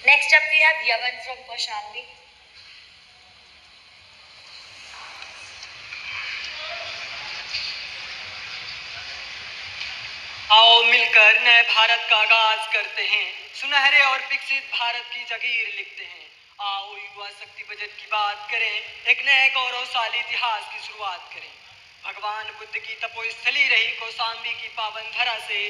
Next up we have Yavan from Kaushambi. आओ मिलकर नए भारत का आगाज करते हैं, सुनहरे और विकसित भारत की जगीर लिखते हैं। आओ युवा शक्ति बजट की बात करें, एक नए गौरवशाली इतिहास की शुरुआत करें। भगवान बुद्ध की तपोस्थली रही कौशाम्बी की पावन धरा से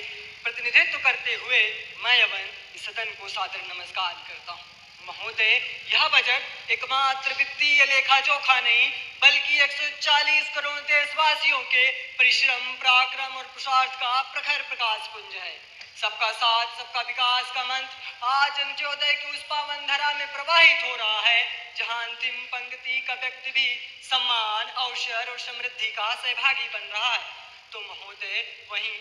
प्रतिनिधित्व करते हुए मैं यवन इस सदन को सादर नमस्कार करता हूँ। महोदय, यह बजट एकमात्र वित्तीय लेखा जोखा नहीं बल्कि 140 करोड़ देशवासियों के परिश्रम, पराक्रम और पुरुषार्थ का प्रखर प्रकाश पुंज है। सबका साथ, सबका विकास का मंत्र आज अंत्योदय की उस पावन धरा में प्रवाहित हो रहा है, जहां अंतिम पंक्ति का व्यक्ति भी सम्मान, अवसर और समृद्धि का सहभागी बन रहा है। तो महोदय, वहीं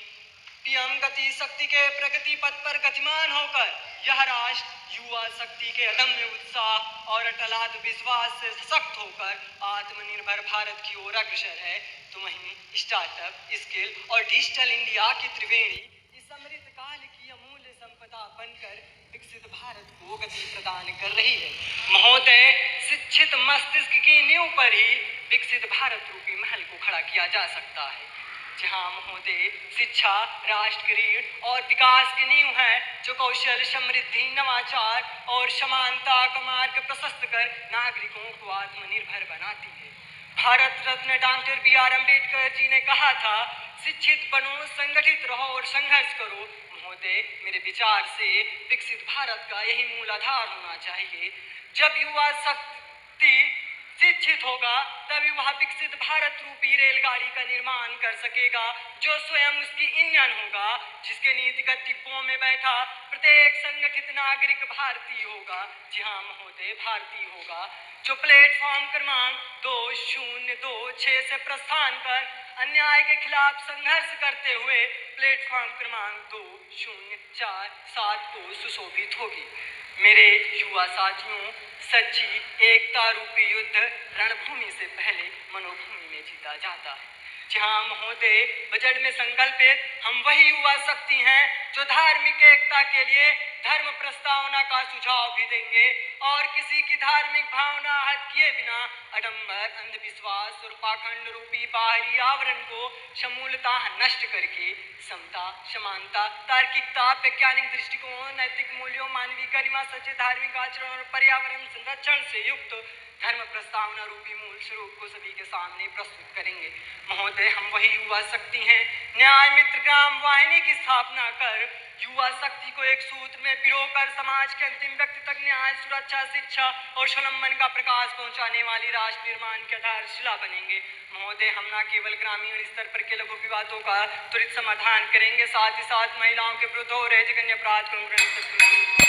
पीएम गति शक्ति के प्रगति पथ पर गतिमान होकर यह राष्ट्र युवा शक्ति के अदम्य उत्साह और अटल विश्वास से सशक्त होकर आत्मनिर्भर भारत की ओर अग्रसर है। तो वहीं स्टार्टअप, स्किल और डिजिटल इंडिया की त्रिवेणी इस अमृत काल की अमूल्य संपदा बनकर विकसित भारत को गति प्रदान कर रही है। महोदय, शिक्षित मस्तिष्क की नींव पर ही विकसित भारत रूपी महल को खड़ा किया जा सकता है। जहां महोदय, शिक्षा राष्ट्र की रीढ़ और विकास की नींव है, जो कौशल, समृद्धि, नवाचार और समानता का मार्ग प्रशस्त कर नागरिकों को आत्मनिर्भर बनाती है। Bharat Ratna doctor B.R. अम्बेडकर जी ने कहा था, शिक्षित बनो, संगठित रहो और संघर्ष करो। महोदय, मेरे विचार से विकसित भारत का यही मूल आधार होना चाहिए। जब युवा शक्ति शिक्षित होगा तभी वह विकसित भारत रूपी रेलगाड़ी का निर्माण कर सकेगा, जो स्वयं उसकी इंजन होगा, जिसके नीतिगत डिब्बों में बैठा प्रत्येक संगठित नागरिक भारतीय होगा। जी हाँ महोदय, भारतीय होगा, जो प्लेटफॉर्म क्रमांक 2026 से प्रस्थान कर अन्याय के खिलाफ संघर्ष करते हुए प्लेटफॉर्म क्रमांक 2047 को सुशोभित होगी। मेरे युवा साथियों, सच्ची एकता रूपी युद्ध रणभूमि से पहले मनोभूमि में जीता जाता है। जहां महोदय, बजट में संकल्पित हम वही युवा शक्ति हैं जो धार्मिक एकता के लिए धर्म प्रस्तावना का सुझाव भी देंगे और किसी की धार्मिक भावना आहत किए बिना आडंबर, अंधविश्वास और पाखंड रूपी बाहरी आवरण को समूलतः नष्ट करके समता, समानता, तार्किकता, वैज्ञानिक दृष्टिकोण, नैतिक मूल्यों, मानवीय गरिमा, सच्चे धार्मिक आचरण और पर्यावरण संरक्षण से युक्त धर्म प्रस्तावना रूपी मूल स्वरूप को सभी के सामने प्रस्तुत करेंगे। महोदय, हम वही युवा शक्ति हैं। न्याय मित्र ग्राम वाहिनी की स्थापना कर युवा शक्ति को एक सूत्र में पिरोकर समाज के अंतिम व्यक्ति तक न्याय, सुरक्षा, शिक्षा और स्वलंबन का प्रकाश पहुंचाने वाली राष्ट्र निर्माण के आधारशिला बनेंगे। महोदय, हम न केवल ग्रामीण स्तर पर के लघु विवादों का त्वरित समाधान करेंगे, साथ ही साथ महिलाओं के विरुद्ध हो रहे जघन्य अपराध को